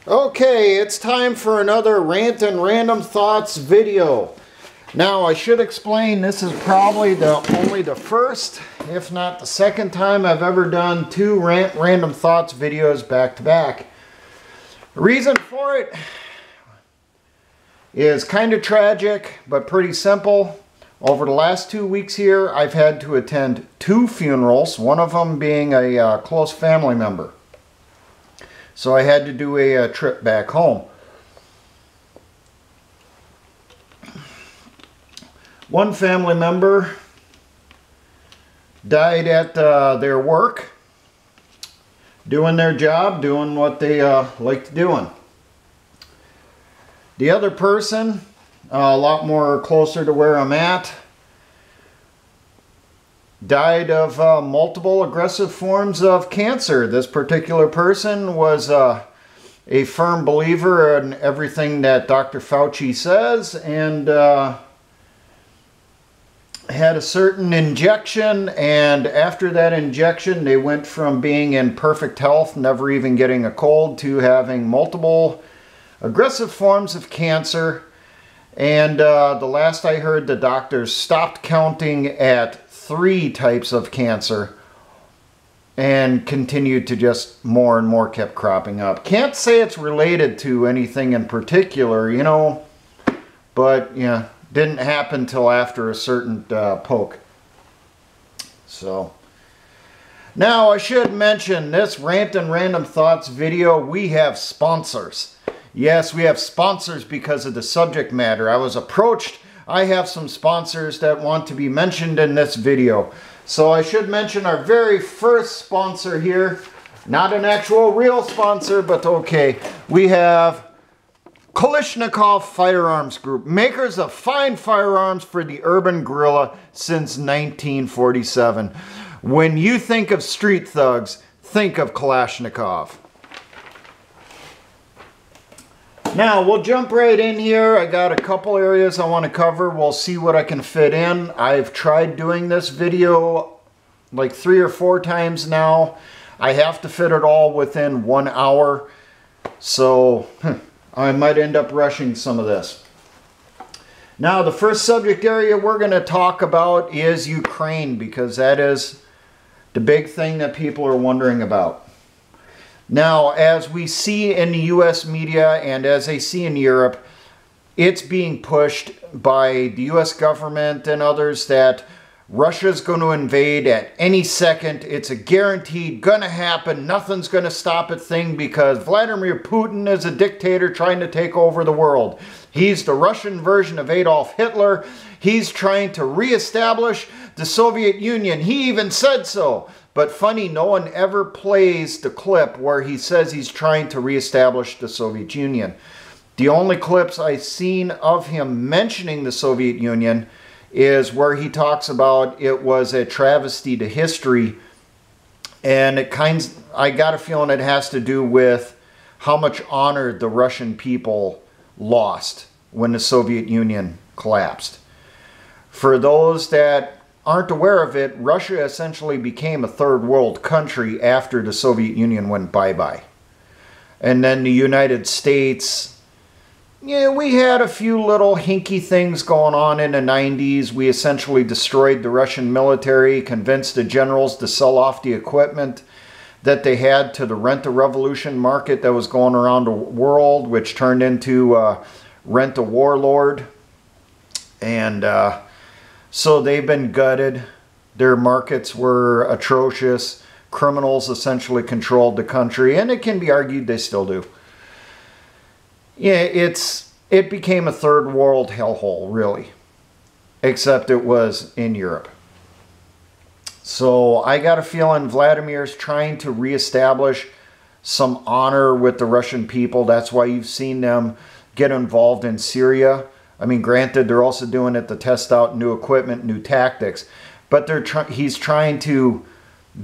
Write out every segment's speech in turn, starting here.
Okay, it's time for another Rant and Random Thoughts video. Now, I should explain, this is probably only the first, if not the second time I've ever done two Random Thoughts videos back to back. The reason for it is kind of tragic, but pretty simple. Over the last 2 weeks here, I've had to attend two funerals, one of them being a close family member. So I had to do a trip back home. One family member died at their work, doing their job, doing what they liked doing. The other person, a lot more closer to where I'm at, died of multiple aggressive forms of cancer. This particular person was a firm believer in everything that Dr. Fauci says, and had a certain injection, and after that injection they went from being in perfect health, never even getting a cold, to having multiple aggressive forms of cancer. And the last I heard, the doctors stopped counting at 3 types of cancer and continued to just more and more kept cropping up. Can't say it's related to anything in particular, you know, but yeah, didn't happen till after a certain poke. So now I should mention, this Rant and Random Thoughts video, we have sponsors. Yes, we have sponsors because of the subject matter. I was approached. I have some sponsors that want to be mentioned in this video. So I should mention our very first sponsor here. Not an actual real sponsor, but okay. We have Kalashnikov Firearms Group, makers of fine firearms for the urban guerrilla since 1947. When you think of street thugs, think of Kalashnikov. Now, we'll jump right in here. I got a couple areas I want to cover. We'll see what I can fit in. I've tried doing this video like 3 or 4 times now. I have to fit it all within 1 hour. So, I might end up rushing some of this. Now, the first subject area we're going to talk about is Ukraine, because that is the big thing that people are wondering about. Now, as we see in the US media and as they see in Europe, it's being pushed by the US government and others that Russia's going to invade at any second. It's a guaranteed gonna happen, nothing's gonna stop it thing, because Vladimir Putin is a dictator trying to take over the world. He's the Russian version of Adolf Hitler. He's trying to reestablish the Soviet Union. He even said so. But funny, no one ever plays the clip where he says he's trying to reestablish the Soviet Union. The only clips I've seen of him mentioning the Soviet Union is where he talks about it was a travesty to history. And I got a feeling it has to do with how much honor the Russian people lost when the Soviet Union collapsed. For those that aren't aware of it, Russia essentially became a third world country after the Soviet Union went bye-bye. And then the United States, yeah, we had a few little hinky things going on in the 90s. We essentially destroyed the Russian military, convinced the generals to sell off the equipment that they had to the rent-a-revolution market that was going around the world, which turned into rent-a-warlord. And so they've been gutted. Their markets were atrocious. Criminals essentially controlled the country, and it can be argued they still do. Yeah, it became a third world hellhole, really. Except it was in Europe. So I got a feeling Vladimir's trying to reestablish some honor with the Russian people. That's why you've seen them get involved in Syria. I mean, granted, they're also doing it to test out new equipment, new tactics. But he's trying to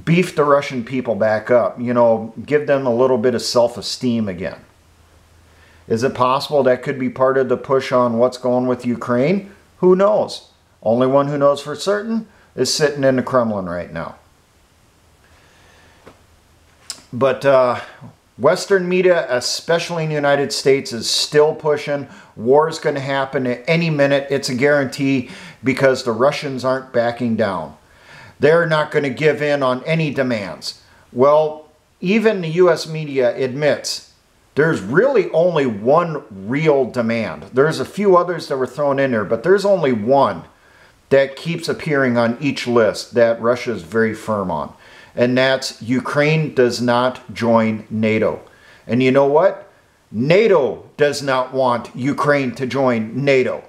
beef the Russian people back up. You know, give them a little bit of self-esteem again. Is it possible that could be part of the push on what's going with Ukraine? Who knows? Only one who knows for certain is sitting in the Kremlin right now. But Western media, especially in the United States, is still pushing. War is going to happen at any minute. It's a guarantee because the Russians aren't backing down. They're not going to give in on any demands. Well, even the U.S. media admits there's really only one real demand. There's a few others that were thrown in there, but there's only one that keeps appearing on each list that Russia is very firm on. And that's Ukraine does not join NATO. And you know what? NATO does not want Ukraine to join NATO.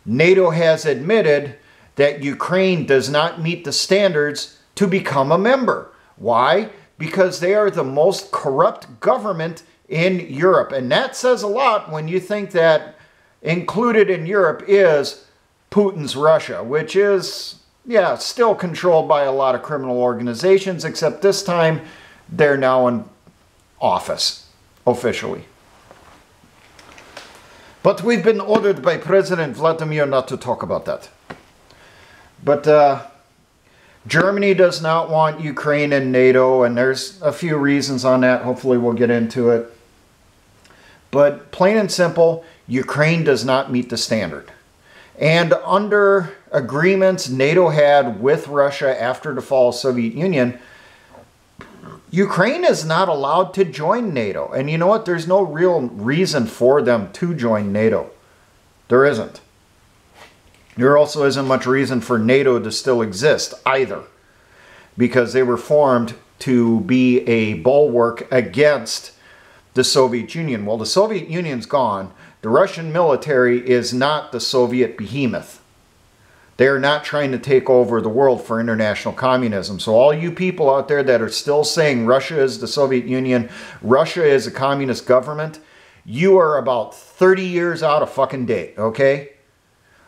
NATO has admitted that Ukraine does not meet the standards to become a member. Why? Because they are the most corrupt government in Europe. And that says a lot when you think that included in Europe is Putin's Russia, which is, yeah, still controlled by a lot of criminal organizations, except this time they're now in office, officially. But we've been ordered by President Vladimir not to talk about that. But Germany does not want Ukraine in NATO, and there's a few reasons on that. Hopefully we'll get into it. But plain and simple, Ukraine does not meet the standard. And under agreements NATO had with Russia after the fall of the Soviet Union, Ukraine is not allowed to join NATO. And you know what? There's no real reason for them to join NATO. There isn't. There also isn't much reason for NATO to still exist either, because they were formed to be a bulwark against the Soviet Union. Well, the Soviet Union's gone. The Russian military is not the Soviet behemoth. They are not trying to take over the world for international communism. So all you people out there that are still saying Russia is the Soviet Union, Russia is a communist government, you are about 30 years out of fucking date, okay?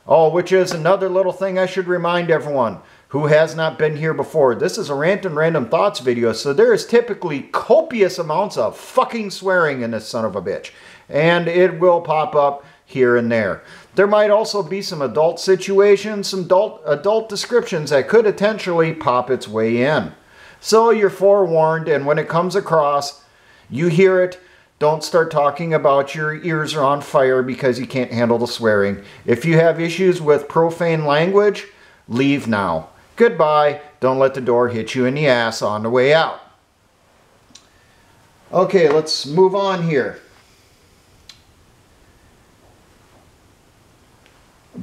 Oh, which is another little thing I should remind everyone who has not been here before. This is a Rant and Random Thoughts video, so there is typically copious amounts of fucking swearing in this son of a bitch. And it will pop up here and there. There might also be some adult situations, some adult descriptions that could potentially pop its way in. So you're forewarned, and when it comes across, you hear it, don't start talking about your ears are on fire because you can't handle the swearing. If you have issues with profane language, leave now. Goodbye. Don't let the door hit you in the ass on the way out. Okay, let's move on here.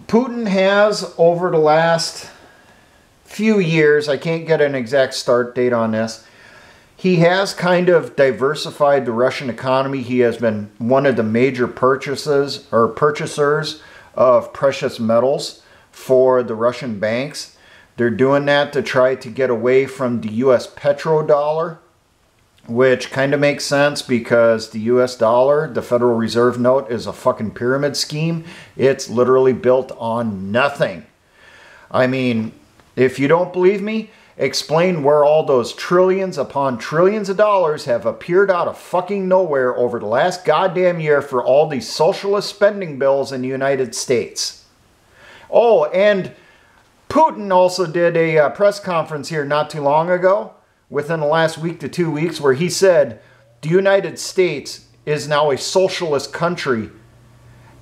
Putin has, over the last few years, I can't get an exact start date on this, he has kind of diversified the Russian economy. He has been one of the major purchasers of precious metals for the Russian banks. They're doing that to try to get away from the US petrodollar, which kind of makes sense because the US dollar, the Federal Reserve note, is a fucking pyramid scheme. It's literally built on nothing. I mean, if you don't believe me, explain where all those trillions upon trillions of dollars have appeared out of fucking nowhere over the last goddamn year for all these socialist spending bills in the United States. Oh, and Putin also did a press conference here not too long ago, within the last week to 2 weeks, where he said the United States is now a socialist country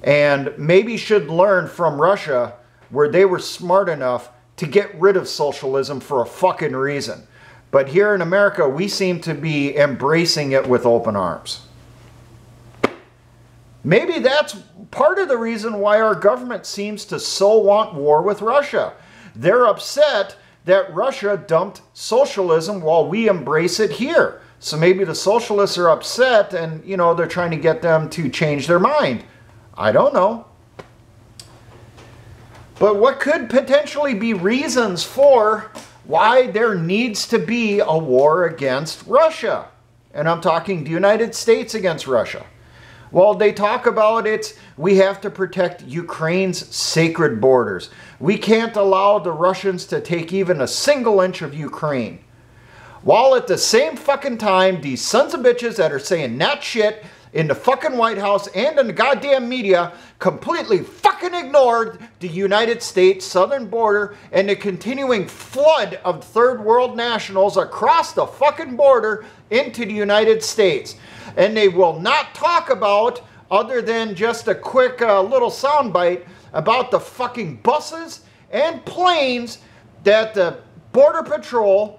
and maybe should learn from Russia, where they were smart enough to get rid of socialism for a fucking reason. But here in America, we seem to be embracing it with open arms. Maybe that's part of the reason why our government seems to so want war with Russia. They're upset that Russia dumped socialism while we embrace it here. So maybe the socialists are upset and, you know, they're trying to get them to change their mind. I don't know. But what could potentially be reasons for why there needs to be a war against Russia? And I'm talking the United States against Russia. Well, they talk about it, we have to protect Ukraine's sacred borders. We can't allow the Russians to take even a single inch of Ukraine. While at the same fucking time, these sons of bitches that are saying that shit in the fucking White House and in the goddamn media completely fucking ignored the United States southern border and the continuing flood of third world nationals across the fucking border into the United States. And they will not talk about, other than just a quick little soundbite, about the fucking buses and planes that the Border Patrol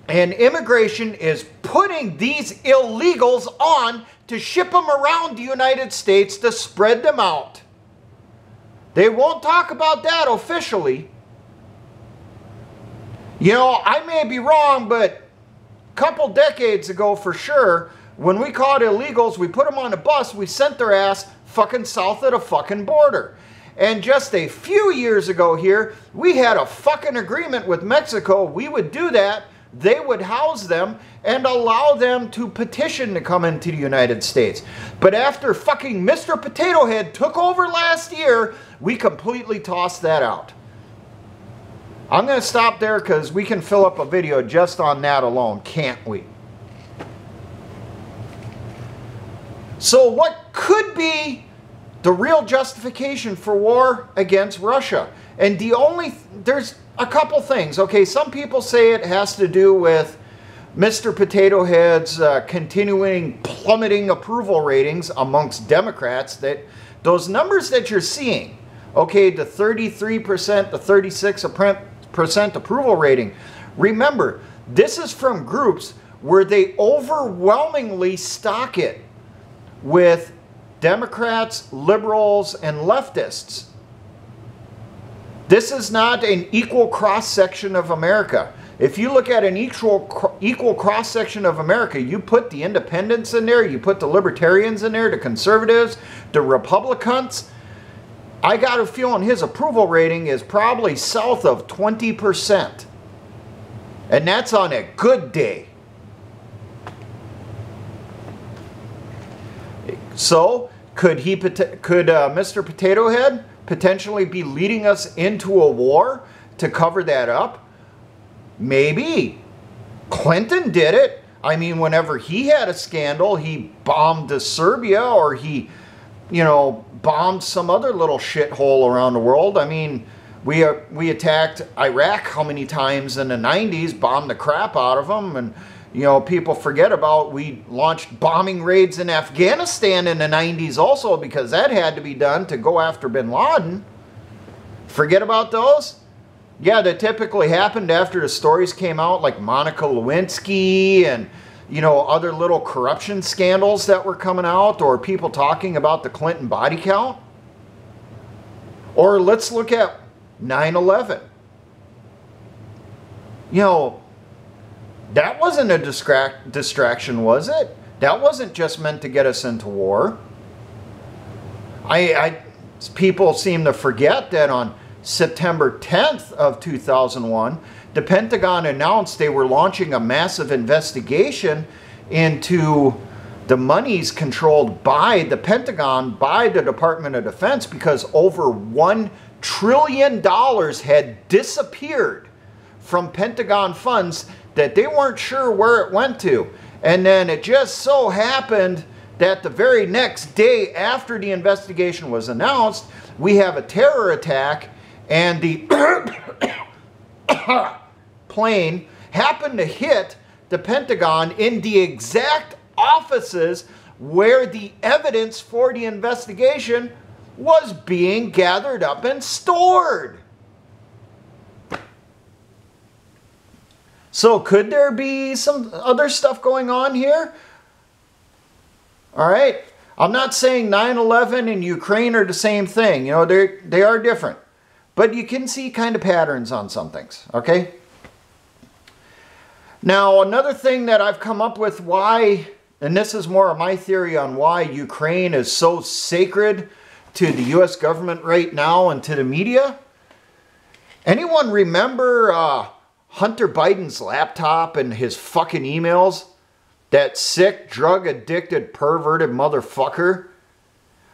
and Immigration is putting these illegals on to ship them around the United States to spread them out. They won't talk about that officially. You know, I may be wrong, but a couple decades ago for sure, when we caught illegals, we put them on a bus, we sent their ass fucking south of the fucking border. And just a few years ago here, we had a fucking agreement with Mexico. We would do that. They would house them and allow them to petition to come into the United States. But after fucking Mr. Potato Head took over last year, we completely tossed that out. I'm going to stop there because we can fill up a video just on that alone, can't we? So what could be the real justification for war against Russia? And there's a couple things. Okay, some people say it has to do with Mr. Potato Head's continuing plummeting approval ratings amongst Democrats. That those numbers that you're seeing, okay, the 33%, the 36% approval rating. Remember, this is from groups where they overwhelmingly stock it with Democrats, liberals, and leftists. This is not an equal cross-section of America. If you look at an equal cross-section of America, you put the independents in there, you put the libertarians in there, the conservatives, the Republicans, I got a feeling his approval rating is probably south of 20%. And that's on a good day. So, could Mr. Potato Head potentially be leading us into a war to cover that up? Maybe. Clinton did it. I mean, whenever he had a scandal, he bombed Serbia, or he, you know, bombed some other little shithole around the world. I mean, we attacked Iraq how many times in the 90s, bombed the crap out of them, and you know, people forget about we launched bombing raids in Afghanistan in the 90s also, because that had to be done to go after bin Laden. Forget about those? Yeah, that typically happened after the stories came out, like Monica Lewinsky and, you know, other little corruption scandals that were coming out, or people talking about the Clinton body count. Or let's look at 9/11. You know, that wasn't a distraction, was it? That wasn't just meant to get us into war. People seem to forget that on September 10th of 2001, the Pentagon announced they were launching a massive investigation into the monies controlled by the Pentagon, by the Department of Defense, because over $1 trillion had disappeared from Pentagon funds that they weren't sure where it went to. And then it just so happened that the very next day after the investigation was announced, we have a terror attack, and the plane happened to hit the Pentagon in the exact offices where the evidence for the investigation was being gathered up and stored. So could there be some other stuff going on here? All right. I'm not saying 9/11 and Ukraine are the same thing. You know, they are different. But you can see kind of patterns on some things, okay? Now, another thing that I've come up with why, and this is more of my theory on why Ukraine is so sacred to the U.S. government right now and to the media. Anyone remember Hunter Biden's laptop and his fucking emails? That sick, drug-addicted, perverted motherfucker.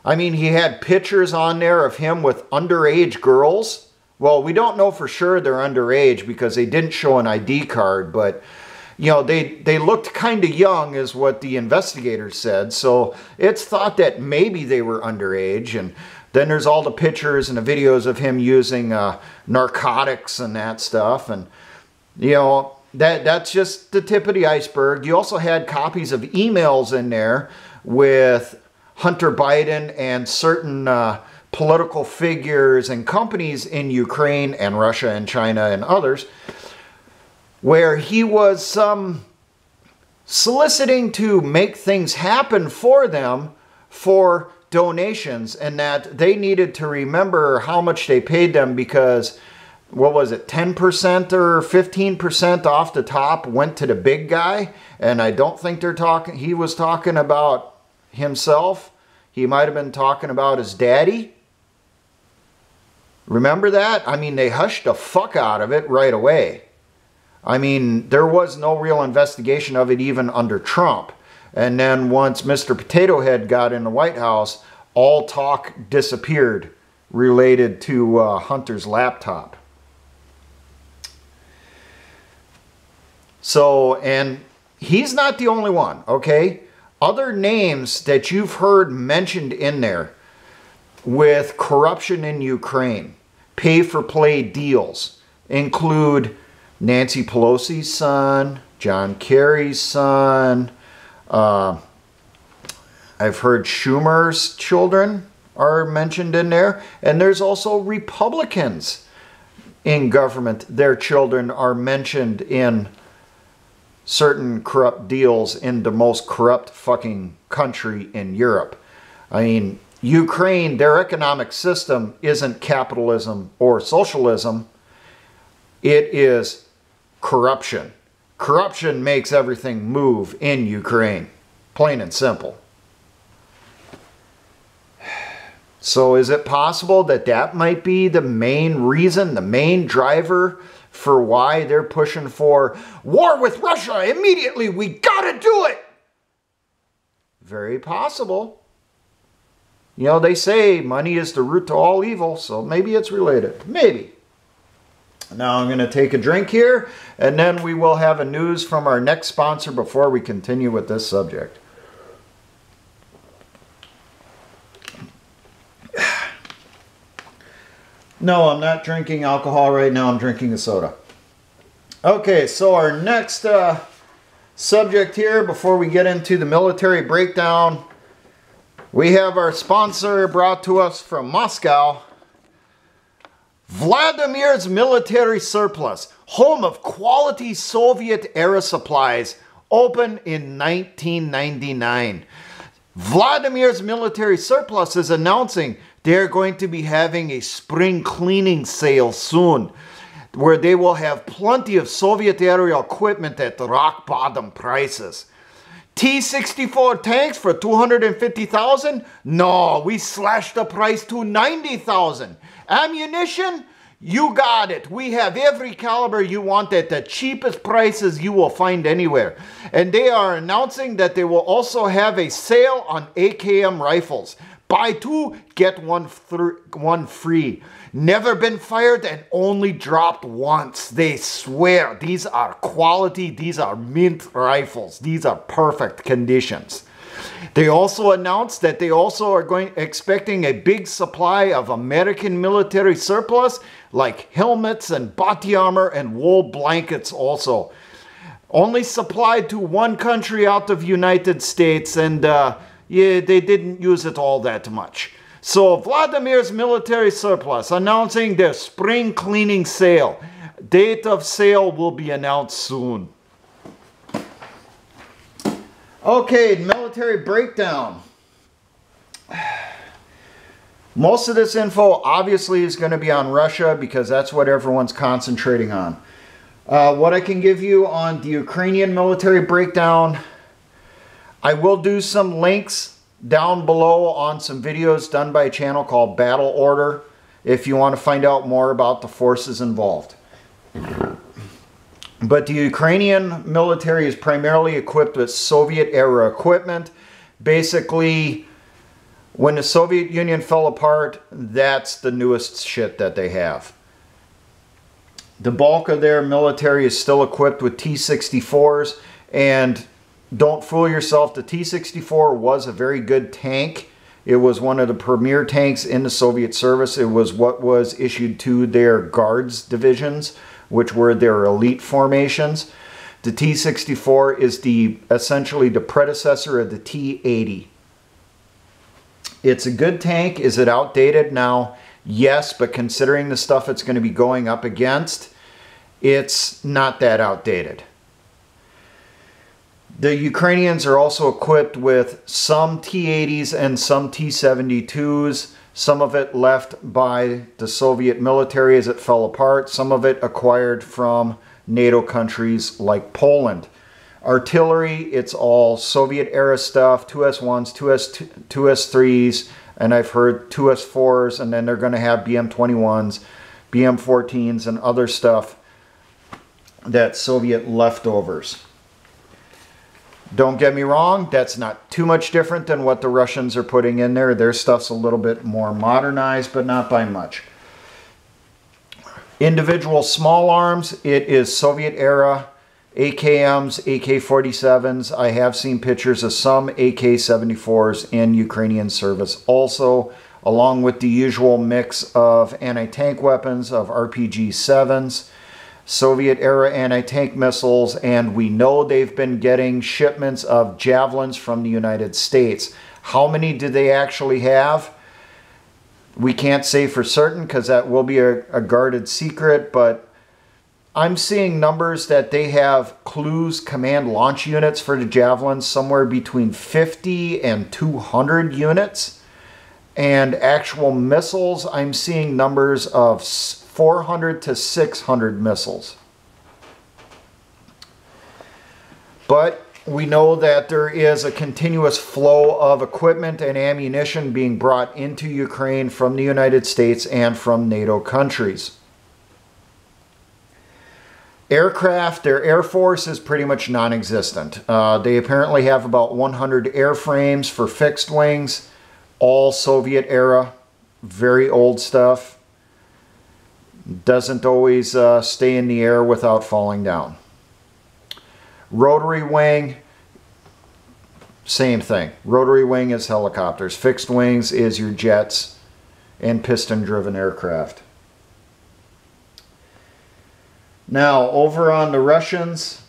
I mean, he had pictures on there of him with underage girls. Well, we don't know for sure they're underage because they didn't show an ID card, but, you know, they looked kind of young is what the investigators said. So it's thought that maybe they were underage. And then there's all the pictures and the videos of him using narcotics and that stuff. And, you know, that's just the tip of the iceberg. You also had copies of emails in there with Hunter Biden and certain political figures and companies in Ukraine and Russia and China and others, where he was soliciting to make things happen for them for donations, and that they needed to remember how much they paid them because, what was it, 10% or 15% off the top went to the big guy. And I don't think he was talking about himself. He might have been talking about his daddy. Remember that? I mean, they hushed the fuck out of it right away. I mean, there was no real investigation of it even under Trump. And then once Mr. Potato Head got in the White House, all talk disappeared related to Hunter's laptop. So, and he's not the only one, okay? Other names that you've heard mentioned in there with corruption in Ukraine, pay-for-play deals, include Nancy Pelosi's son, John Kerry's son. I've heard Schumer's children are mentioned in there. And there's also Republicans in government. Their children are mentioned in certain corrupt deals in the most corrupt fucking country in Europe. I mean, Ukraine, their economic system isn't capitalism or socialism. It is corruption. Corruption makes everything move in Ukraine. Plain and simple. So is it possible that that might be the main reason, the main driver for why they're pushing for war with Russia immediately? We gotta do it! Very possible. You know, they say money is the root to all evil, so maybe it's related. Maybe. Now I'm going to take a drink here, and then we will have a news from our next sponsor before we continue with this subject. No, I'm not drinking alcohol right now. I'm drinking a soda. Okay, so our next subject here, before we get into the military breakdown, we have our sponsor brought to us from Moscow. Vladimir's military surplus, home of quality Soviet-era supplies, opened in 1999. Vladimir's military surplus is announcing they're going to be having a spring cleaning sale soon, where they will have plenty of Soviet-era equipment at rock-bottom prices. T-64 tanks for $250,000? No, we slashed the price to $90,000. Ammunition? You got it. We have every caliber you want at the cheapest prices you will find anywhere. And they are announcing that they will also have a sale on AKM rifles. Buy two, get one free. Never been fired and only dropped once. They swear these are quality, these are mint rifles. These are perfect conditions. They also announced that they also are expecting a big supply of American military surplus, like helmets and body armor and wool blankets also. Only supplied to one country out of United States, and yeah, they didn't use it all that much. So Vladimir's military surplus announcing their spring cleaning sale. Date of sale will be announced soon. Okay, military breakdown. Most of this info obviously is going to be on Russia because that's what everyone's concentrating on. What I can give you on the Ukrainian military breakdown, I will do some links down below on some videos done by a channel called Battle Order if you want to find out more about the forces involved. But the Ukrainian military is primarily equipped with Soviet-era equipment. Basically, when the Soviet Union fell apart, that's the newest shit that they have. The bulk of their military is still equipped with T-64s, and don't fool yourself, the T-64 was a very good tank. It was one of the premier tanks in the Soviet service. It was what was issued to their guards divisions, which were their elite formations. The T-64 is essentially the predecessor of the T-80. It's a good tank. Is it outdated now? Yes, but considering the stuff it's going to be going up against, it's not that outdated. The Ukrainians are also equipped with some T-80s and some T-72s. Some of it left by the Soviet military as it fell apart. Some of it acquired from NATO countries like Poland. Artillery, it's all Soviet era stuff, 2S1s, 2S3s, and I've heard 2S4s, and then they're going to have BM21s, BM14s, and other stuff that's Soviet leftovers. Don't get me wrong, that's not too much different than what the Russians are putting in there. Their stuff's a little bit more modernized, but not by much. Individual small arms, it is Soviet era, AKMs, AK-47s. I have seen pictures of some AK-74s in Ukrainian service also, along with the usual mix of anti-tank weapons, of RPG-7s, Soviet-era anti-tank missiles, and we know they've been getting shipments of javelins from the United States. How many do they actually have? We can't say for certain because that will be a guarded secret, but I'm seeing numbers that they have Clues command launch units for the javelins somewhere between 50 and 200 units. And actual missiles, I'm seeing numbers of 400 to 600 missiles. But we know that there is a continuous flow of equipment and ammunition being brought into Ukraine from the United States and from NATO countries. Aircraft, their Air Force is pretty much non-existent. They apparently have about 100 airframes for fixed wings, all Soviet era, very old stuff. Doesn't always stay in the air without falling down. Rotary wing, same thing. Rotary wing is helicopters. Fixed wings is your jets and piston-driven aircraft. Now, over on the Russians,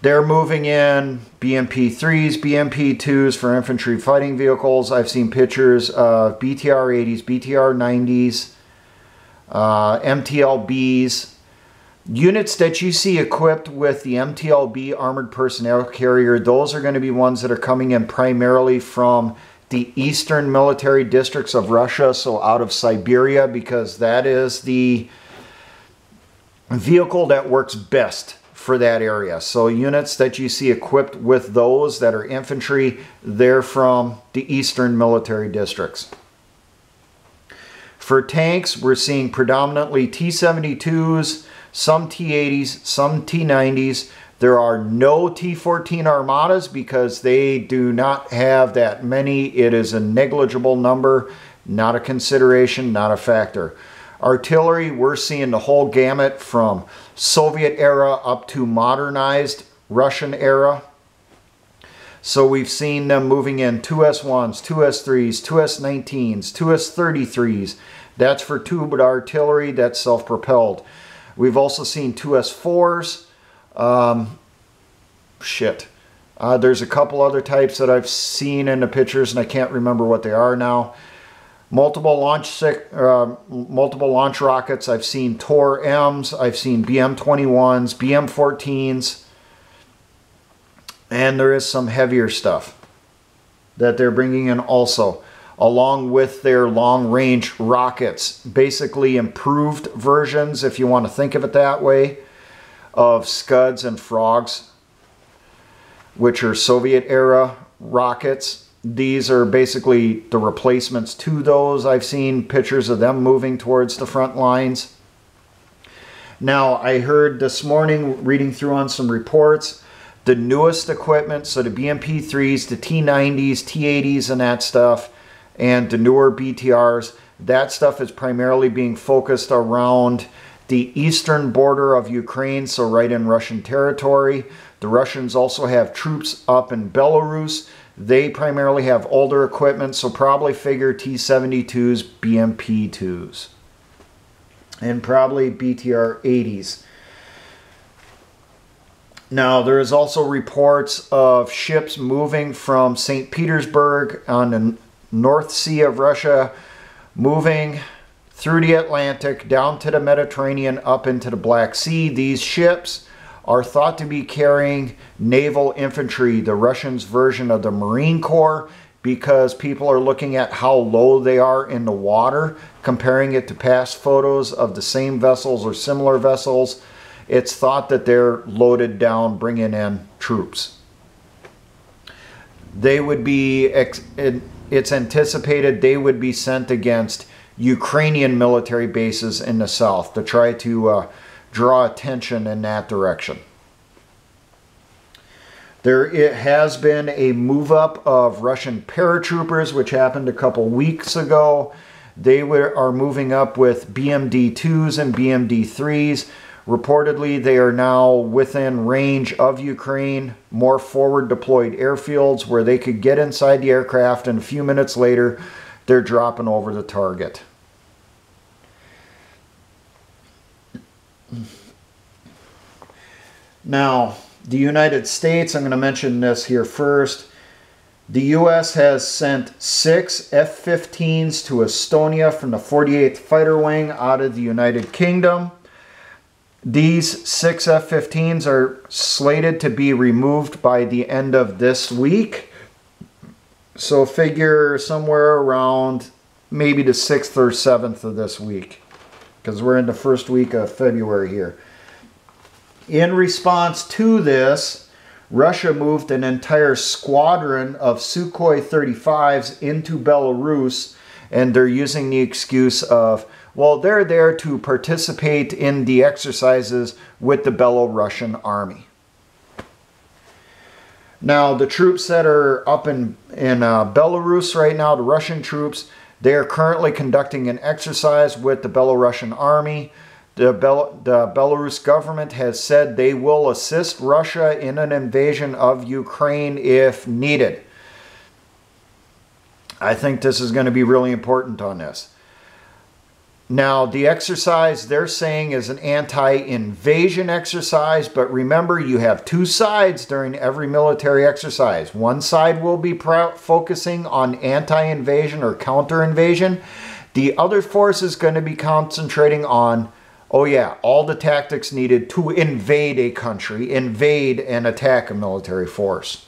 they're moving in BMP-3s, BMP-2s for infantry fighting vehicles. I've seen pictures of BTR-80s, BTR-90s, MTLBs. Units that you see equipped with the MTLB armored personnel carrier, those are going to be ones that are coming in primarily from the eastern military districts of Russia, so out of Siberia, because that is the vehicle that works best for that area. So units that you see equipped with those that are infantry, they're from the eastern military districts. For tanks, we're seeing predominantly T-72s, some T-80s, some T-90s. There are no T-14 Armadas because they do not have that many. It is a negligible number, not a consideration, not a factor. Artillery, we're seeing the whole gamut from Soviet era up to modernized Russian era. So we've seen them moving in 2S1s, 2S3s, 2S19s, 2S33s. That's for tubed artillery, that's self-propelled. We've also seen 2S4s. There's a couple other types that I've seen in the pictures and I can't remember what they are now. Multiple launch rockets. I've seen Tor-Ms. I've seen BM21s, BM14s. And there is some heavier stuff that they're bringing in also, along with their long-range rockets. Basically improved versions, if you want to think of it that way, of Scuds and Frogs, which are Soviet-era rockets. These are basically the replacements to those. I've seen pictures of them moving towards the front lines. Now, I heard this morning, reading through on some reports, the newest equipment, so the BMP-3s, the T-90s, T-80s and that stuff, and the newer BTRs, that stuff is primarily being focused around the eastern border of Ukraine, so right in Russian territory. The Russians also have troops up in Belarus. They primarily have older equipment, so probably figure T-72s, BMP-2s, and probably BTR-80s. Now, there is also reports of ships moving from St. Petersburg on the North Sea of Russia, moving through the Atlantic, down to the Mediterranean, up into the Black Sea. These ships are thought to be carrying naval infantry, the Russians' version of the Marine Corps, because people are looking at how low they are in the water, comparing it to past photos of the same vessels or similar vessels. It's thought that they're loaded down, bringing in troops. They would be, it's anticipated they would be sent against Ukrainian military bases in the south to try to draw attention in that direction. It has been a move up of Russian paratroopers, which happened a couple weeks ago. They are moving up with BMD-2s and BMD-3s. Reportedly, they are now within range of Ukraine, more forward deployed airfields where they could get inside the aircraft, and a few minutes later, they're dropping over the target. Now, the United States, I'm going to mention this here first. The U.S. has sent 6 F-15s to Estonia from the 48th Fighter Wing out of the United Kingdom. These 6 F-15s are slated to be removed by the end of this week. So figure somewhere around maybe the 6th or 7th of this week, because we're in the first week of February here. In response to this, Russia moved an entire squadron of Sukhoi 35s into Belarus, and they're using the excuse of, well, they're there to participate in the exercises with the Belarusian army. Now, the troops that are up in Belarus right now, the Russian troops, they are currently conducting an exercise with the Belarusian army. The Belarus government has said they will assist Russia in an invasion of Ukraine if needed. I think this is going to be really important on this. Now, the exercise they're saying is an anti-invasion exercise, but remember, you have two sides during every military exercise. One side will be focusing on anti-invasion or counter-invasion. The other force is going to be concentrating on, oh yeah, all the tactics needed to invade a country, invade and attack a military force.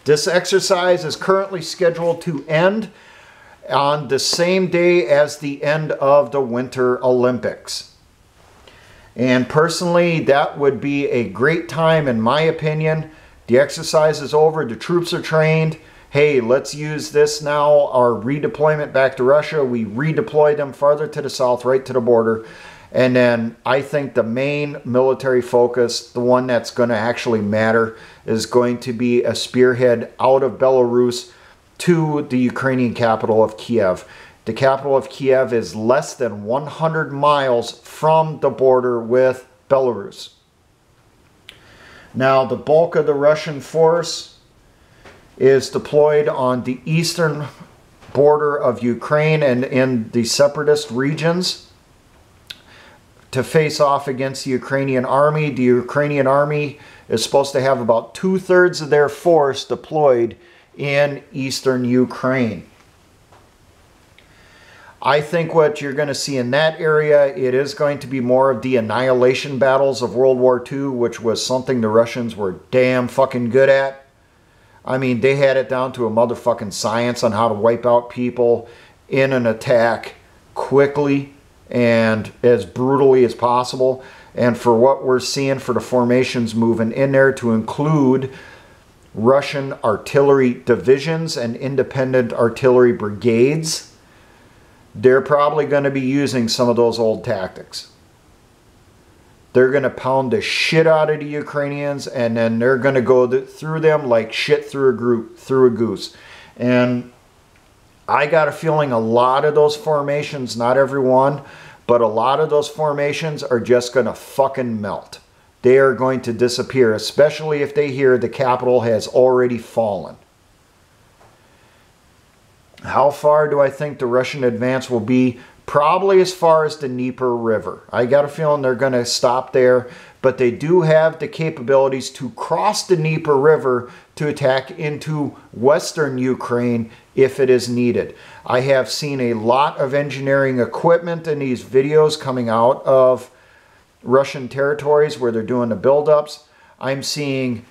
This exercise is currently scheduled to end on the same day as the end of the Winter Olympics. And personally, that would be a great time, in my opinion. The exercise is over, the troops are trained. Hey, let's use this now, our redeployment back to Russia. We redeploy them farther to the south, right to the border. And then I think the main military focus, the one that's going to actually matter, is going to be a spearhead out of Belarus to the Ukrainian capital of Kiev. The capital of Kiev is less than 100 miles from the border with Belarus. Now, the bulk of the Russian force is deployed on the eastern border of Ukraine and in the separatist regions to face off against the Ukrainian army. The Ukrainian army is supposed to have about 2/3 of their force deployed in eastern Ukraine. I think what you're going to see in that area, it is going to be more of the annihilation battles of World War II, which was something the Russians were damn fucking good at. I mean, they had it down to a motherfucking science on how to wipe out people in an attack quickly and as brutally as possible. And for what we're seeing for the formations moving in there to include Russian artillery divisions and independent artillery brigades, they're probably going to be using some of those old tactics. They're going to pound the shit out of the Ukrainians, and then they're going to go through them like shit through a goose. And I got a feeling a lot of those formations, not every one, but a lot of those formations are just going to fucking melt. They are going to disappear, especially if they hear the capital has already fallen. How far do I think the Russian advance will be? probably as far as the Dnieper River. I got a feeling they're going to stop there, but they do have the capabilities to cross the Dnieper River to attack into western Ukraine if it is needed. I have seen a lot of engineering equipment in these videos coming out of Russian territories where they're doing the buildups. I'm seeing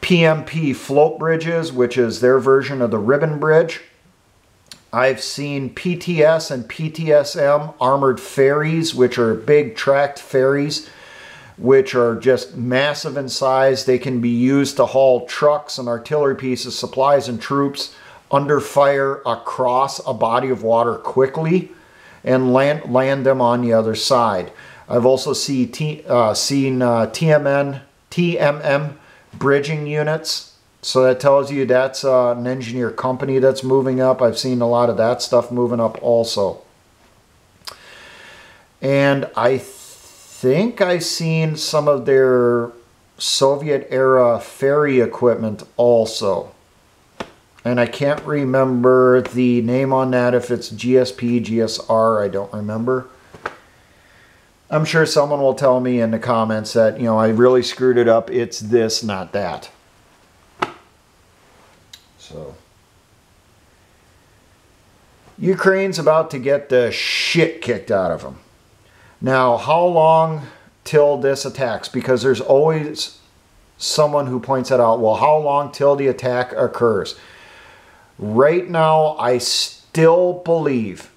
PMP float bridges, which is their version of the ribbon bridge. I've seen PTS and PTSM armored ferries, which are big tracked ferries, which are just massive in size. They can be used to haul trucks and artillery pieces, supplies, and troops under fire across a body of water quickly and land them on the other side. I've also seen TMM bridging units. So that tells you that's an engineer company that's moving up. I've seen a lot of that stuff moving up also. And I think I've seen some of their Soviet era ferry equipment also. And I can't remember the name on that, if it's GSP, GSR, I don't remember. I'm sure someone will tell me in the comments that, you know, I really screwed it up. It's this, not that. So, Ukraine's about to get the shit kicked out of them. Now, how long till this attacks? Because there's always someone who points that out. Well, how long till the attack occurs? Right now, I still believe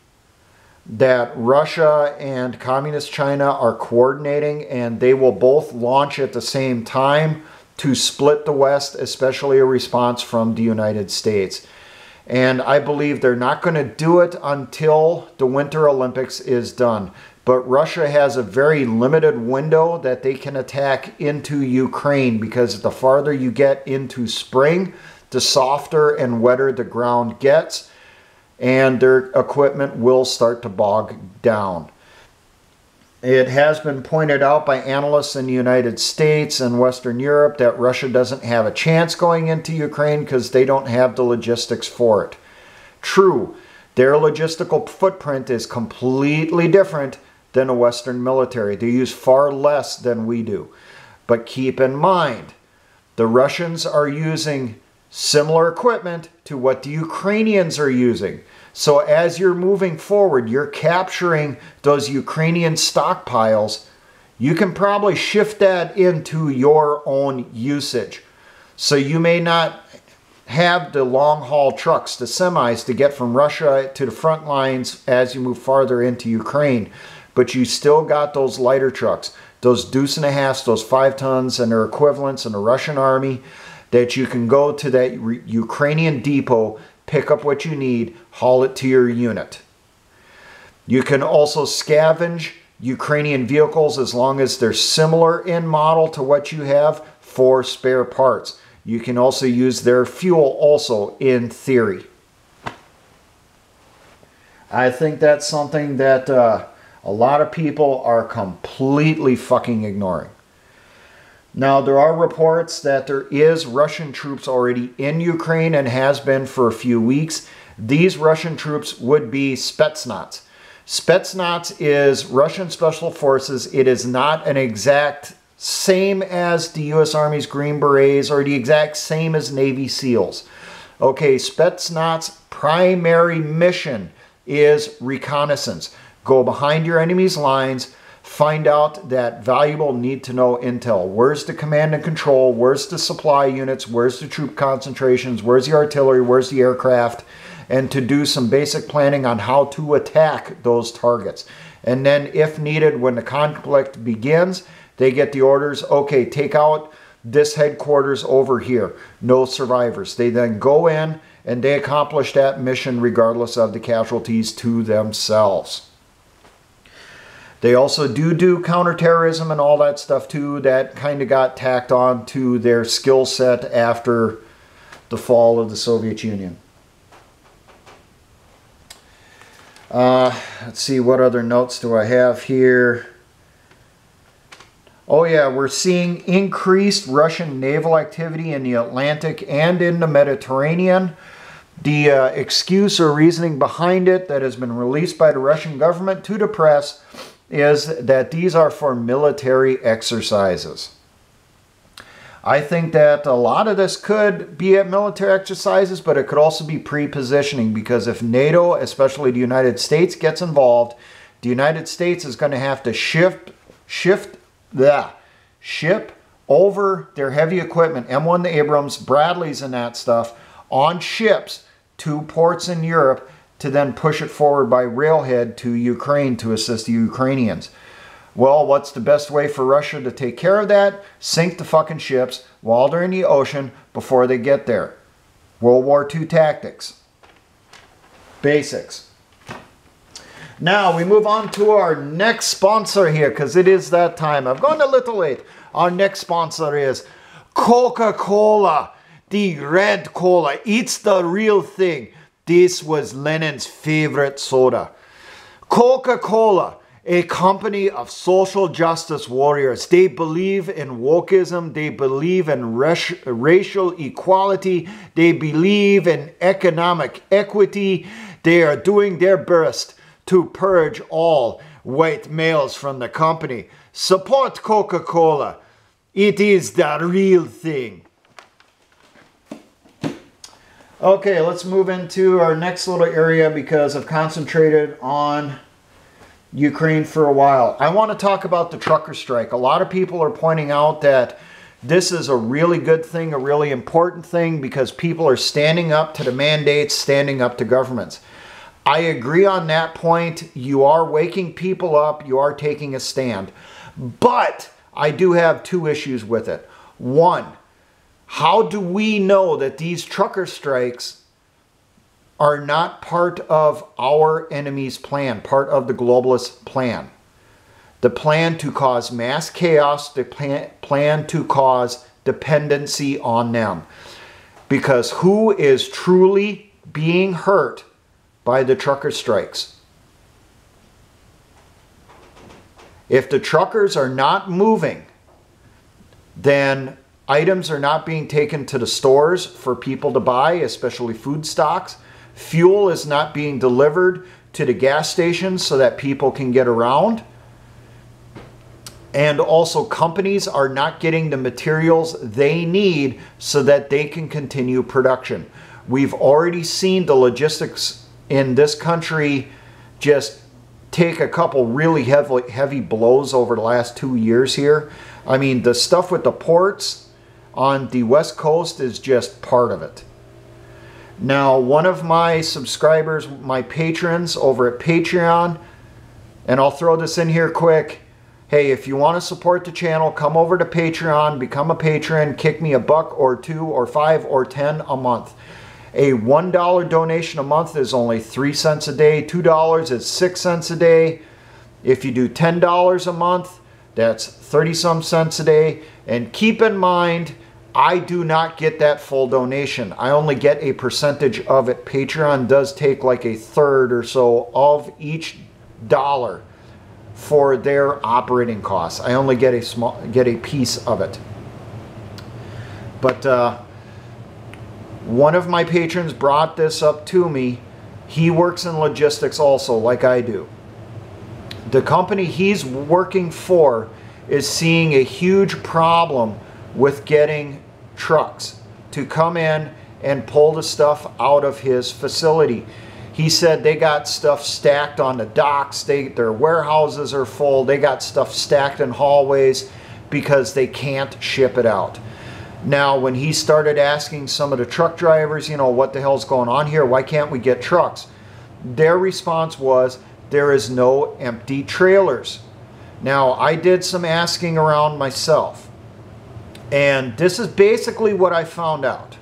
that Russia and Communist China are coordinating, and they will both launch at the same time to split the West, especially a response from the United States. And I believe they're not going to do it until the Winter Olympics is done. But Russia has a very limited window that they can attack into Ukraine, because the farther you get into spring, the softer and wetter the ground gets, and their equipment will start to bog down. It has been pointed out by analysts in the United States and Western Europe that Russia doesn't have a chance going into Ukraine because they don't have the logistics for it. True, their logistical footprint is completely different than a Western military. They use far less than we do. But keep in mind, the Russians are using similar equipment to what the Ukrainians are using. So as you're moving forward, you're capturing those Ukrainian stockpiles. You can probably shift that into your own usage. So you may not have the long haul trucks, the semis, to get from Russia to the front lines as you move farther into Ukraine. But you still got those lighter trucks, those deuce and a half, those 5 tons and their equivalents in the Russian army, that you can go to that Ukrainian depot, pick up what you need, haul it to your unit. You can also scavenge Ukrainian vehicles as long as they're similar in model to what you have for spare parts. You can also use their fuel also in theory. I think that's something that a lot of people are completely fucking ignoring. Now, there are reports that there is Russian troops already in Ukraine and has been for a few weeks. These Russian troops would be Spetsnaz. Spetsnaz is Russian Special Forces. It is not an exact same as the U.S. Army's Green Berets or the exact same as Navy SEALs. Okay, Spetsnaz's primary mission is reconnaissance. Go behind your enemy's lines, find out that valuable need-to-know intel. Where's the command and control? Where's the supply units? Where's the troop concentrations? Where's the artillery? Where's the aircraft? And to do some basic planning on how to attack those targets. And then, if needed, when the conflict begins, they get the orders, okay, take out this headquarters over here. No survivors. They then go in and they accomplish that mission regardless of the casualties to themselves. They also do counterterrorism and all that stuff too. That kind of got tacked on to their skill set after the fall of the Soviet Union. Let's see, what other notes do I have here? Oh yeah, we're seeing increased Russian naval activity in the Atlantic and in the Mediterranean. The excuse or reasoning behind it that has been released by the Russian government to the press is that these are for military exercises. I think that a lot of this could be at military exercises, but it could also be pre-positioning, because if NATO, especially the United States, gets involved, the United States is going to have to ship over their heavy equipment, M1 the Abrams, Bradleys and that stuff, on ships to ports in Europe to then push it forward by railhead to Ukraine to assist the Ukrainians. Well, what's the best way for Russia to take care of that? Sink the fucking ships while they're in the ocean before they get there. World War II tactics. Basics. Now we move on to our next sponsor here, because it is that time. I've gone a little late. Our next sponsor is Coca-Cola. The red cola. It's the real thing. This was Lenin's favorite soda. Coca-Cola, a company of social justice warriors. They believe in wokeism. They believe in racial equality. They believe in economic equity. They are doing their best to purge all white males from the company. Support Coca-Cola. It is the real thing. Okay, let's move into our next little area, because I've concentrated on Ukraine for a while. I want to talk about the trucker strike. A lot of people are pointing out that this is a really good thing, a really important thing, because people are standing up to the mandates, standing up to governments. I agree on that point. You are waking people up. You are taking a stand. But I do have two issues with it. One, how do we know that these trucker strikes are not part of our enemy's plan, part of the globalist plan? The plan to cause mass chaos, the plan to cause dependency on them. Because who is truly being hurt by the trucker strikes? If the truckers are not moving, then items are not being taken to the stores for people to buy, especially food stocks. Fuel is not being delivered to the gas stations so that people can get around. And also, companies are not getting the materials they need so that they can continue production. We've already seen the logistics in this country just take a couple really heavy blows over the last 2 years here. I mean, the stuff with the ports on the West Coast is just part of it. Now, one of my subscribers, my patrons over at Patreon, and I'll throw this in here quick. Hey, if you want to support the channel, come over to Patreon, become a patron, kick me $1 or $2 or $5 or $10 a month. A $1 donation a month is only 3 cents a day. $2 is 6 cents a day. If you do $10 a month, that's 30-some cents a day. And keep in mind, I do not get that full donation. I only get a percentage of it. Patreon does take like a third or so of each dollar for their operating costs. I only get a piece of it. But one of my patrons brought this up to me. He works in logistics also, like I do. The company he's working for is seeing a huge problem with getting trucks to come in and pull the stuff out of his facility. He said they got stuff stacked on the docks, their warehouses are full, they got stuff stacked in hallways because they can't ship it out. Now, when he started asking some of the truck drivers, you know, what the hell's going on here? Why can't we get trucks? Their response was, there is no empty trailers. Now, I did some asking around myself, and this is basically what I found out.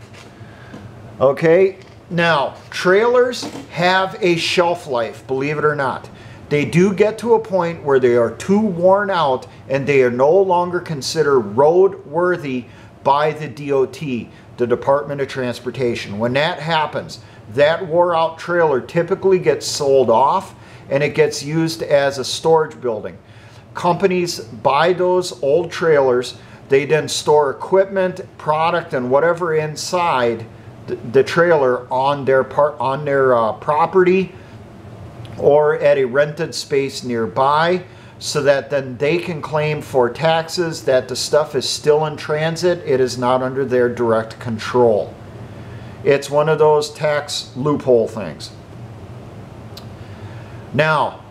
Okay, now, trailers have a shelf life, believe it or not. They do get to a point where they are too worn out and they are no longer considered roadworthy by the DOT, the Department of Transportation. When that happens, that wore out trailer typically gets sold off and it gets used as a storage building. Companies buy those old trailers, they then store equipment, product, and whatever inside the trailer on their property or at a rented space nearby, so that then they can claim for taxes that the stuff is still in transit. It is not under their direct control. It's one of those tax loophole things. Now,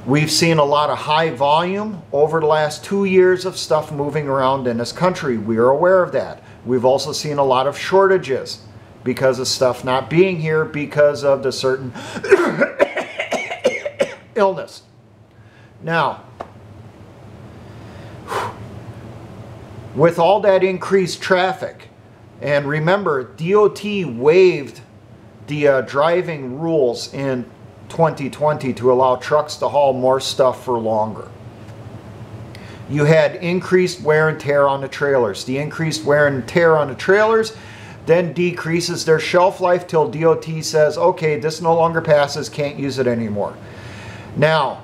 we've seen a lot of high volume over the last 2 years of stuff moving around in this country. We are aware of that. We've also seen a lot of shortages because of stuff not being here because of the certain illness. Now, with all that increased traffic, and remember, DOT waived the driving rules in 2020 to allow trucks to haul more stuff for longer. You had increased wear and tear on the trailers. The increased wear and tear on the trailers then decreases their shelf life till DOT says, okay, this no longer passes, can't use it anymore. Now,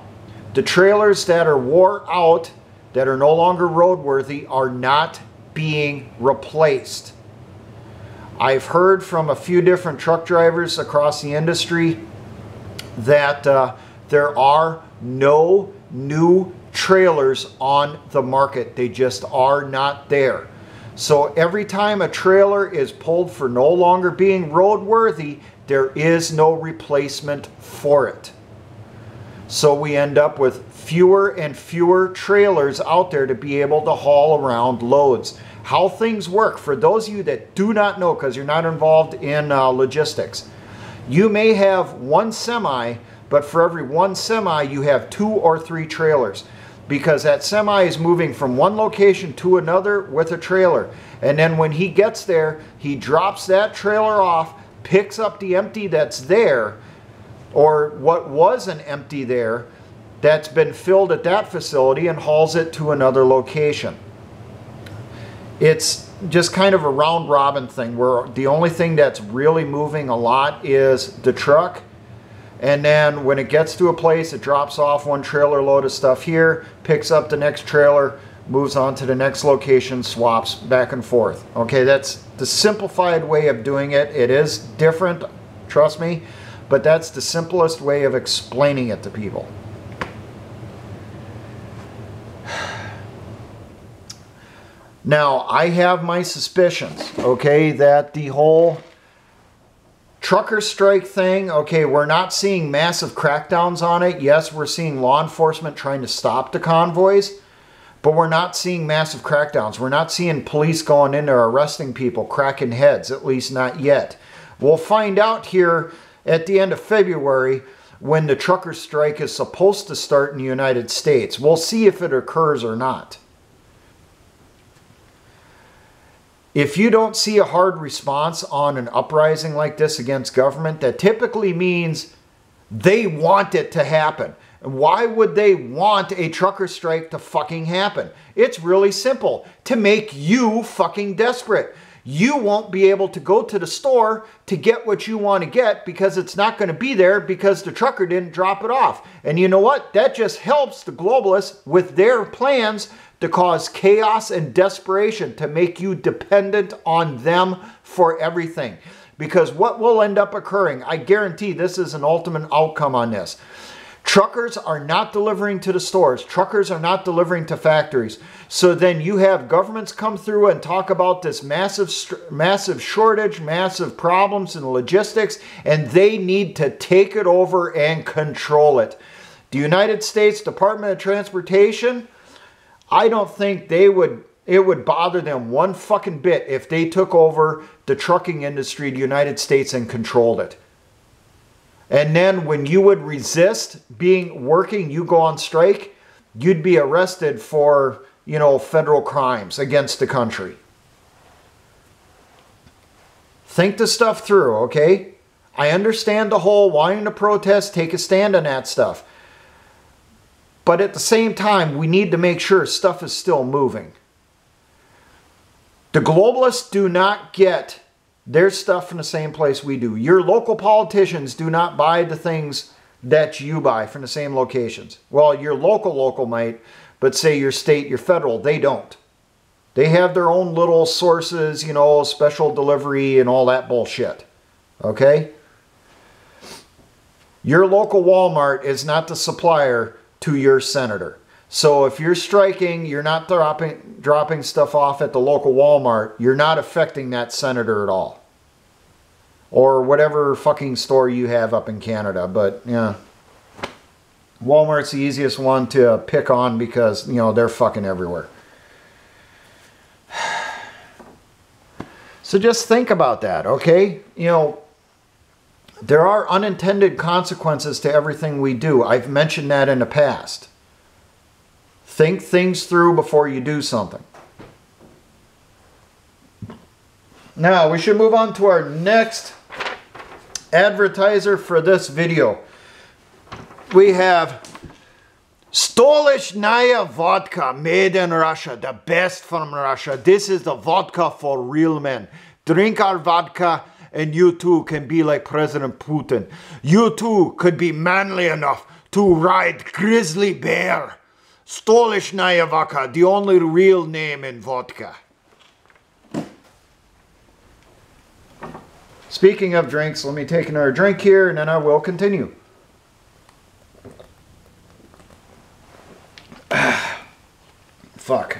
the trailers that are wore out, that are no longer roadworthy, are not being replaced. I've heard from a few different truck drivers across the industry that there are no new trailers on the market. They just are not there. So every time a trailer is pulled for no longer being roadworthy, there is no replacement for it. So we end up with fewer and fewer trailers out there to be able to haul around loads. How things work, for those of you that do not know because you're not involved in logistics, you may have one semi, but for every one semi you have 2 or 3 trailers, because that semi is moving from one location to another with a trailer. And then when he gets there, he drops that trailer off, picks up the empty that's there, or what was an empty there that's been filled at that facility, and hauls it to another location. It's just kind of a round robin thing where the only thing that's really moving a lot is the truck. And then when it gets to a place, it drops off one trailer load of stuff here, picks up the next trailer, moves on to the next location, swaps back and forth. Okay, that's the simplified way of doing it. It is different, trust me, but that's the simplest way of explaining it to people. Now, I have my suspicions, okay, that the whole trucker strike thing, okay, we're not seeing massive crackdowns on it. Yes, we're seeing law enforcement trying to stop the convoys, but we're not seeing massive crackdowns. We're not seeing police going in there arresting people, cracking heads, at least not yet. We'll find out here at the end of February when the trucker strike is supposed to start in the United States. We'll see if it occurs or not. If you don't see a hard response on an uprising like this against government, that typically means they want it to happen. And why would they want a trucker strike to fucking happen? It's really simple. To make you fucking desperate. You won't be able to go to the store to get what you want to get because it's not going to be there because the trucker didn't drop it off. And you know what? That just helps the globalists with their plans to cause chaos and desperation, to make you dependent on them for everything. Because what will end up occurring, I guarantee this is an ultimate outcome on this. Truckers are not delivering to the stores. Truckers are not delivering to factories. So then you have governments come through and talk about this massive shortage, massive problems in logistics, and they need to take it over and control it. The United States Department of Transportation, I don't think it would bother them one fucking bit if they took over the trucking industry in the United States and controlled it. And then when you would resist working, you go on strike, you'd be arrested for, you know, federal crimes against the country. Think the stuff through, okay? I understand the whole wanting to protest, take a stand on that stuff. But at the same time, we need to make sure stuff is still moving. The globalists do not get their stuff from the same place we do. Your local politicians do not buy the things that you buy from the same locations. Well, your local might, but say your state, your federal, they don't. They have their own little sources, you know, special delivery and all that bullshit. Okay? Your local Walmart is not the supplier to your senator. So if you're striking, you're not dropping stuff off at the local Walmart, you're not affecting that senator at all. Or whatever fucking store you have up in Canada. But, yeah. Walmart's the easiest one to pick on because, you know, they're fucking everywhere. So just think about that, okay? You know, there are unintended consequences to everything we do. I've mentioned that in the past. Think things through before you do something. Now, we should move on to our next advertiser for this video. We have Stolichnaya vodka made in Russia, the best from Russia. This is the vodka for real men. Drink our vodka and you too can be like President Putin. You too could be manly enough to ride grizzly bear. Stolichnaya vodka, the only real name in vodka. Speaking of drinks, let me take another drink here and then I will continue. Fuck.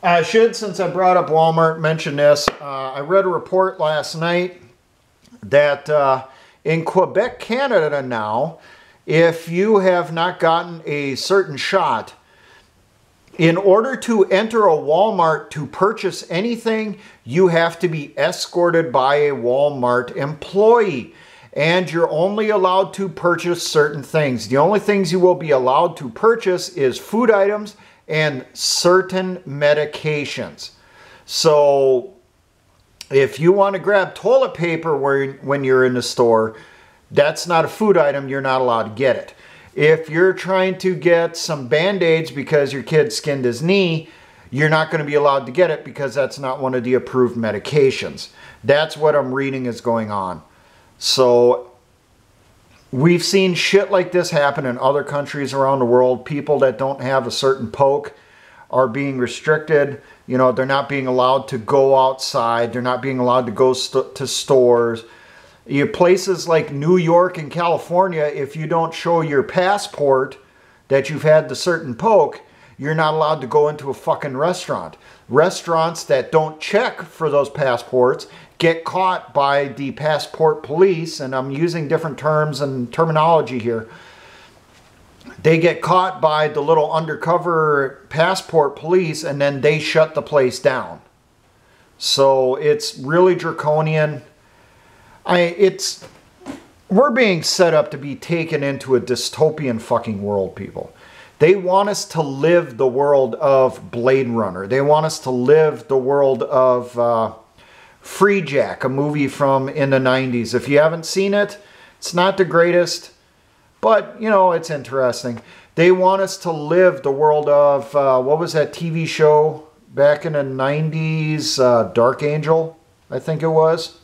I should, since I brought up Walmart, mention this. I read a report last night that in Quebec, Canada now, if you have not gotten a certain shot, in order to enter a Walmart to purchase anything, you have to be escorted by a Walmart employee. And you're only allowed to purchase certain things. The only things you will be allowed to purchase is food items and certain medications. So if you want to grab toilet paper when you're in the store, that's not a food item. You're not allowed to get it. If you're trying to get some Band-Aids because your kid skinned his knee, you're not going to be allowed to get it because that's not one of the approved medications. That's what I'm reading is going on. So we've seen shit like this happen in other countries around the world. People that don't have a certain poke are being restricted. You know, they're not being allowed to go outside. They're not being allowed to go to stores. Places like New York and California, if you don't show your passport that you've had the certain poke, you're not allowed to go into a fucking restaurant. Restaurants that don't check for those passports get caught by the passport police, and I'm using different terms and terminology here. They get caught by the little undercover passport police, and then they shut the place down. So it's really draconian. We're being set up to be taken into a dystopian fucking world, people. They want us to live the world of Blade Runner. They want us to live the world of Free Jack, a movie from in the 90s. If you haven't seen it, it's not the greatest, but, you know, it's interesting. They want us to live the world of, what was that TV show back in the 90s? Dark Angel, I think it was.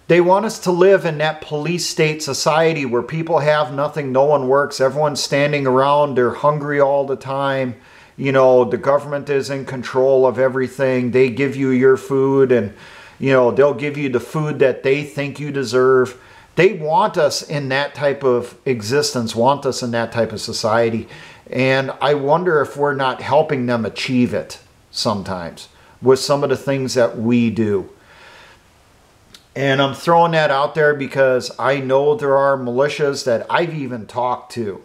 They want us to live in that police state society where people have nothing, no one works, everyone's standing around, they're hungry all the time. You know, the government is in control of everything. They give you your food and, you know, they'll give you the food that they think you deserve. They want us in that type of existence, want us in that type of society. And I wonder if we're not helping them achieve it sometimes with some of the things that we do. And I'm throwing that out there because I know there are militias that I've even talked to.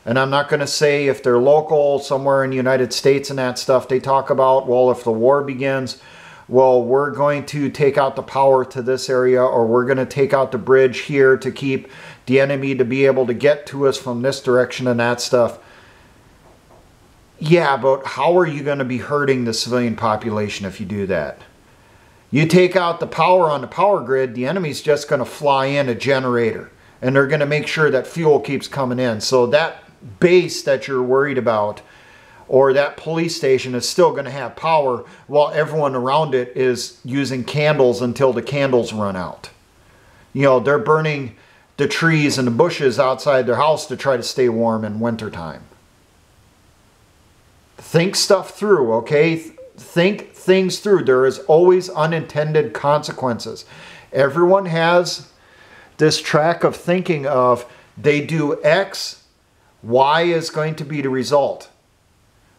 And I'm not going to say if they're local, somewhere in the United States and that stuff. They talk about, well, if the war begins, well, we're going to take out the power to this area, or we're going to take out the bridge here to keep the enemy to be able to get to us from this direction and that stuff. Yeah, but how are you going to be hurting the civilian population if you do that? You take out the power on the power grid, the enemy's just going to fly in a generator. And they're going to make sure that fuel keeps coming in. So that base that you're worried about, or that police station, is still going to have power while everyone around it is using candles until the candles run out. You know, they're burning the trees and the bushes outside their house to try to stay warm in wintertime. think stuff through, okay? Think things through. There is always unintended consequences. Everyone has this track of thinking of they do X, Y is going to be the result.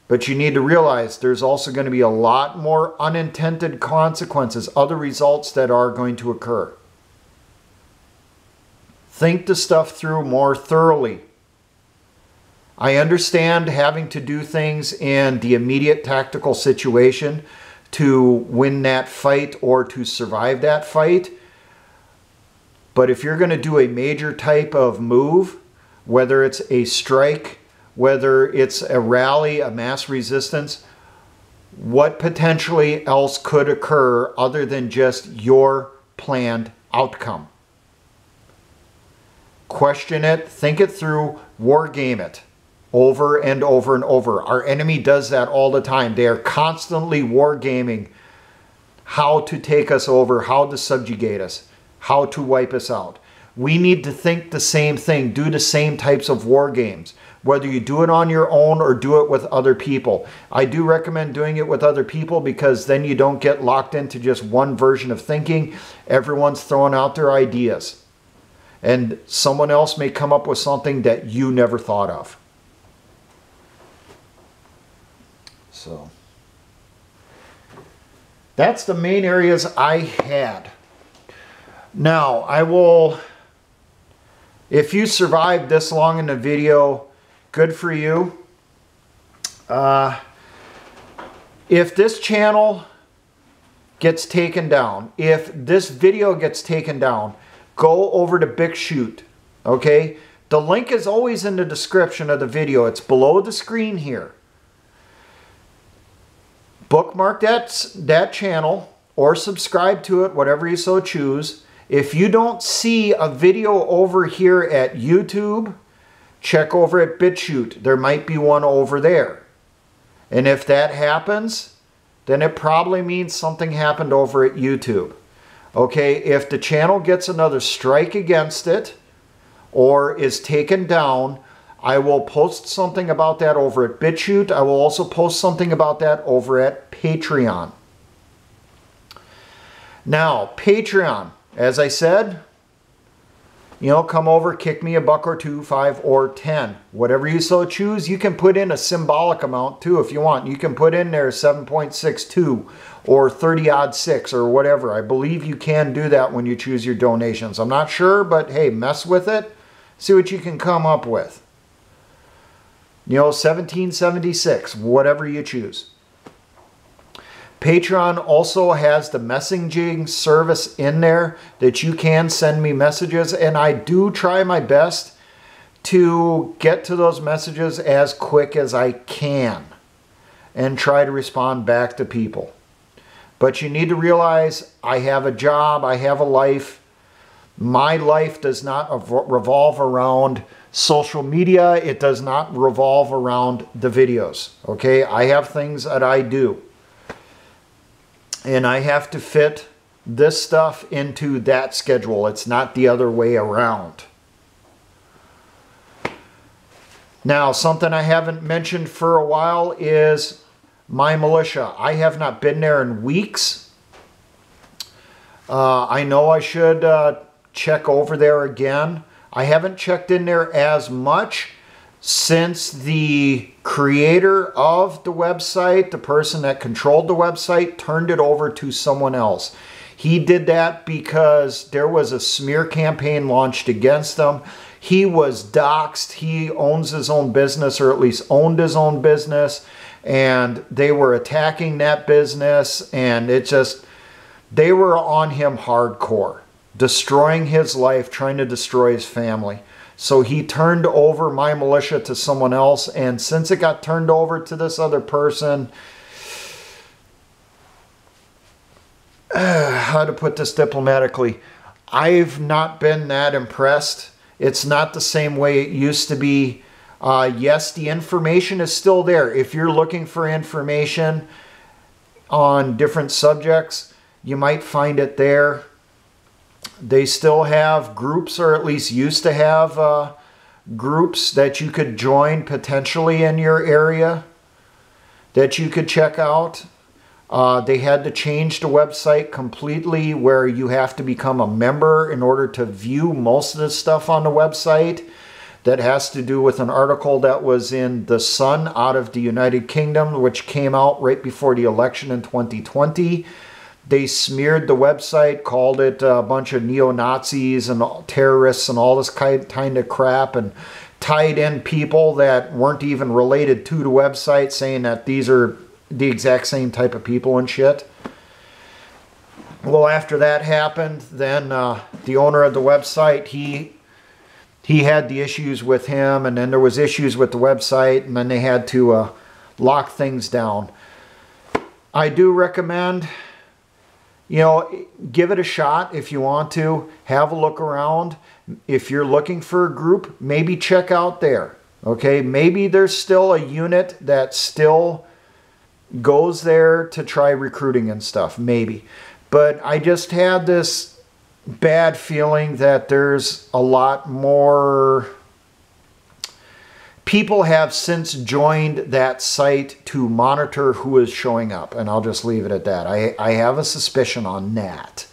But you need to realize there's also going to be a lot more unintended consequences, other results that are going to occur. Think the stuff through more thoroughly. I understand having to do things in the immediate tactical situation to win that fight or to survive that fight. But if you're going to do a major type of move, whether it's a strike, whether it's a rally, a mass resistance, what potentially else could occur other than just your planned outcome? Question it, think it through, war game it over and over and over. Our enemy does that all the time. They are constantly war gaming how to take us over, how to subjugate us, how to wipe us out. We need to think the same thing, do the same types of war games, whether you do it on your own or do it with other people. I do recommend doing it with other people because then you don't get locked into just one version of thinking. Everyone's throwing out their ideas. And someone else may come up with something that you never thought of. So that's the main areas I had. Now, I will, if you survived this long in the video, good for you. If this channel gets taken down, if this video gets taken down, go over to BitChute, okay? The link is always in the description of the video. It's below the screen here. Bookmark that channel or subscribe to it, whatever you so choose. If you don't see a video over here at YouTube, check over at BitChute. There might be one over there. And if that happens, then it probably means something happened over at YouTube. Okay, if the channel gets another strike against it or is taken down, I will post something about that over at BitChute. I will also post something about that over at Patreon. Now, Patreon, as I said, you know, come over, kick me a buck or two, 5 or 10. Whatever you so choose, you can put in a symbolic amount too if you want. You can put in there 7.62 or 30-odd 6 or whatever. I believe you can do that when you choose your donations. I'm not sure, but hey, mess with it. See what you can come up with. You know, 1776, whatever you choose. Patreon also has the messaging service in there that you can send me messages, and I do try my best to get to those messages as quick as I can and try to respond back to people. But you need to realize I have a job, I have a life. My life does not revolve around social media. It does not revolve around the videos. Okay, I have things that I do. And I have to fit this stuff into that schedule. It's not the other way around. Now, something I haven't mentioned for a while is my militia. I have not been there in weeks. I know I should check over there again. I haven't checked in there as much since the creator of the website, the person that controlled the website, turned it over to someone else. He did that because there was a smear campaign launched against him. He was doxxed. He owns his own business, or at least owned his own business, and they were attacking that business, and it just, they were on him hardcore, destroying his life, trying to destroy his family. So he turned over my militia to someone else, and since it got turned over to this other person, how to put this diplomatically, I've not been that impressed. It's not the same way it used to be. Yes, the information is still there. If you're looking for information on different subjects, you might find it there. They still have groups, or at least used to have groups that you could join potentially in your area. that you could check out. They had to change the website completely where you have to become a member in order to view most of the stuff on the website. That has to do with an article that was in The Sun out of the United Kingdom, which came out right before the election in 2020. They smeared the website, called it a bunch of neo-Nazis and terrorists and all this kind of crap, and tied in people that weren't even related to the website, saying that these are the exact same type of people and shit. Well, after that happened, then the owner of the website, he had the issues with him, and then there was issues with the website, and then they had to lock things down. I do recommend, you know, give it a shot if you want to. Have a look around. If you're looking for a group, maybe check out there. Okay, maybe there's still a unit that still goes there to try recruiting and stuff. Maybe. But I just had this bad feeling that there's a lot more people have since joined that site to monitor who is showing up, and I'll just leave it at that. I have a suspicion on that.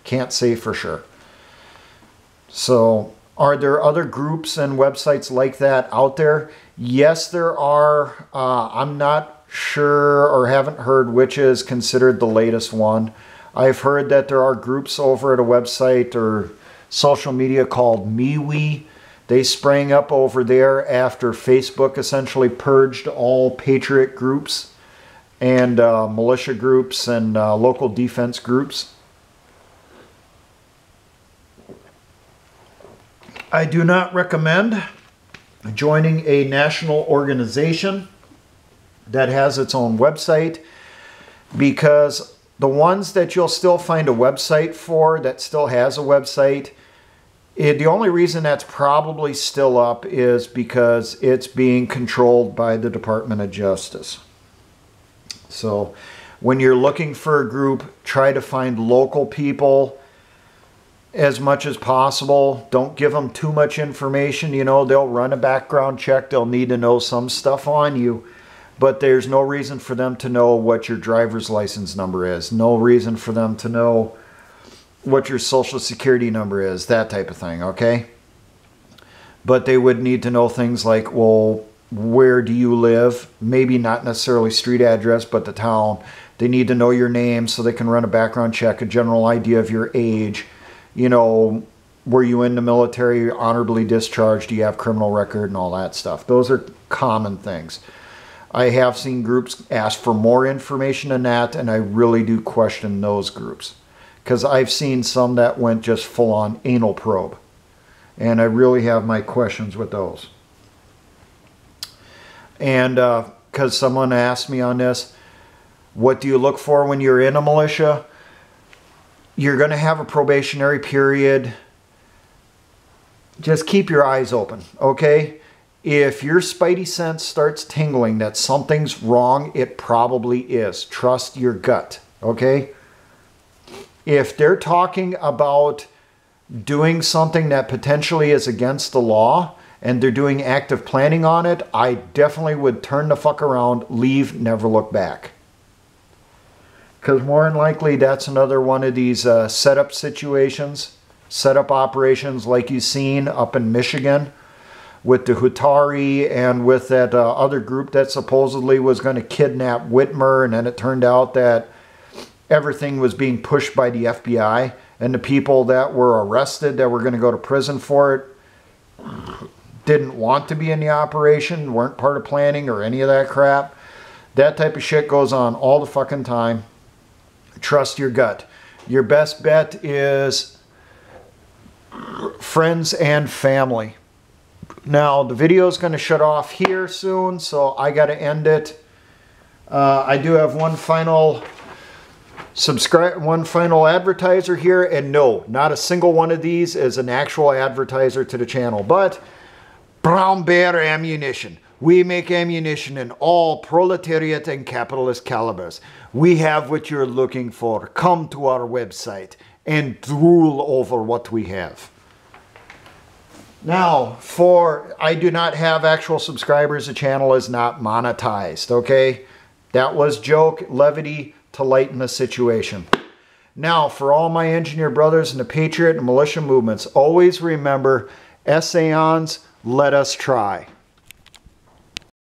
Can't say for sure. So are there other groups and websites like that out there? Yes, there are. I'm not sure or haven't heard which is considered the latest one. I've heard that there are groups over at a website or social media called MeWe. They sprang up over there after Facebook essentially purged all patriot groups and militia groups and local defense groups. I do not recommend joining a national organization that has its own website, because the ones that you'll still find a website for that still has a website, the only reason that's probably still up is because it's being controlled by the Department of Justice. So when you're looking for a group, try to find local people as much as possible. Don't give them too much information. You know, they'll run a background check. They'll need to know some stuff on you. But there's no reason for them to know what your driver's license number is. No reason for them to know what your social security number is. That type of thing, okay? But they would need to know things like, well, where do you live? Maybe not necessarily street address, but the town. They need to know your name so they can run a background check, a general idea of your age. You know, were you in the military, honorably discharged? Do you have criminal record and all that stuff? Those are common things. I have seen groups ask for more information than that, and I really do question those groups. Because I've seen some that went just full-on anal probe. And I really have my questions with those. And because someone asked me on this, what do you look for when you're in a militia? You're going to have a probationary period. Just keep your eyes open, okay? If your spidey sense starts tingling that something's wrong, it probably is. Trust your gut, okay? If they're talking about doing something that potentially is against the law and they're doing active planning on it, I definitely would turn the fuck around, leave, never look back. Because more than likely, that's another one of these setup situations, setup operations like you've seen up in Michigan with the Hutari and with that other group that supposedly was going to kidnap Whitmer, and then it turned out that everything was being pushed by the FBI, and the people that were arrested that were going to go to prison for it didn't want to be in the operation, weren't part of planning or any of that crap. That type of shit goes on all the fucking time. Trust your gut. Your best bet is friends and family. Now, the video is going to shut off here soon, so I got to end it. I do have one final advertiser here, and no, not a single one of these is an actual advertiser to the channel, but Brown Bear Ammunition. We make ammunition in all proletariat and capitalist calibers. We have what you're looking for. Come to our website and drool over what we have. Now, I do not have actual subscribers. The channel is not monetized, okay? That was joke, levity to lighten the situation. Now, for all my engineer brothers in the Patriot and militia movements, always remember, essayons, let us try.